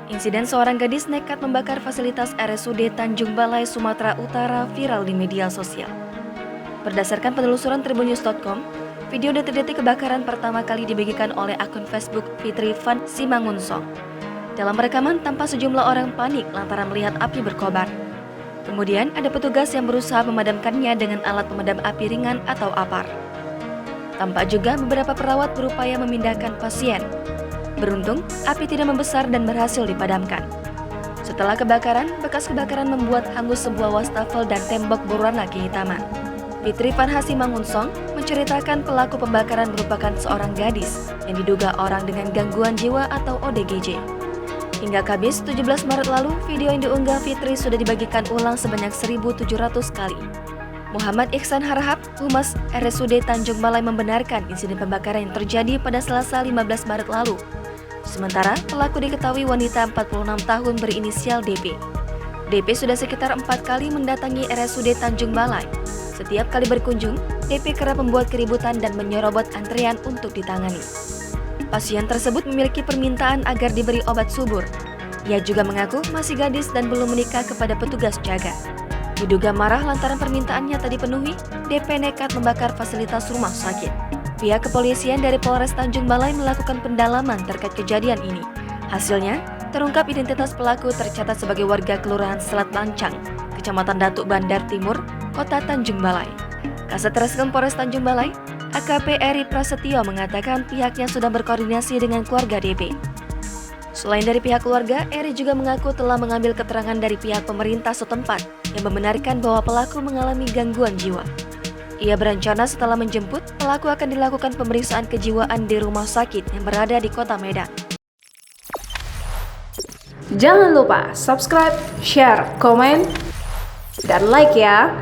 Insiden seorang gadis nekat membakar fasilitas RSUD Tanjung Balai, Sumatera Utara viral di media sosial. Berdasarkan penelusuran tribunnews.com, video detik-detik kebakaran pertama kali dibagikan oleh akun Facebook Fitri Van Simangunsong. Dalam rekaman tampak sejumlah orang panik lantaran melihat api berkobar. Kemudian ada petugas yang berusaha memadamkannya dengan alat pemadam api ringan atau APAR. Tampak juga beberapa perawat berupaya memindahkan pasien. Beruntung, api tidak membesar dan berhasil dipadamkan. Setelah kebakaran, bekas kebakaran membuat hangus sebuah wastafel dan tembok berwarna kehitaman. Fitri Van Simangunsong menceritakan pelaku pembakaran merupakan seorang gadis yang diduga orang dengan gangguan jiwa atau ODGJ. Hingga Kamis 17 Maret lalu, video yang diunggah Fitri sudah dibagikan ulang sebanyak 1.700 kali. Muhammad Ihsan Harahap, Humas RSUD Tanjung Balai membenarkan insiden pembakaran yang terjadi pada Selasa 15 Maret lalu. Sementara, pelaku diketahui wanita 46 tahun berinisial DP. DP sudah sekitar 4 kali mendatangi RSUD Tanjung Balai. Setiap kali berkunjung, DP kerap membuat keributan dan menyerobot antrean untuk ditangani. Pasien tersebut memiliki permintaan agar diberi obat subur. Ia juga mengaku masih gadis dan belum menikah kepada petugas jaga. Diduga marah lantaran permintaannya tak dipenuhi, DP nekat membakar fasilitas rumah sakit. Pihak kepolisian dari Polres Tanjung Balai melakukan pendalaman terkait kejadian ini. Hasilnya, terungkap identitas pelaku tercatat sebagai warga Kelurahan Selat Lancang, Kecamatan Datuk Bandar Timur, Kota Tanjung Balai. Kasat Reskrim Polres Tanjung Balai, AKP Eri Prasetyo mengatakan pihaknya sudah berkoordinasi dengan keluarga DP. Selain dari pihak keluarga, Eri juga mengaku telah mengambil keterangan dari pihak pemerintah setempat yang membenarkan bahwa pelaku mengalami gangguan jiwa. Ia berencana setelah menjemput, pelaku akan dilakukan pemeriksaan kejiwaan di rumah sakit yang berada di Kota Medan. Jangan lupa subscribe, share, komen, dan like ya!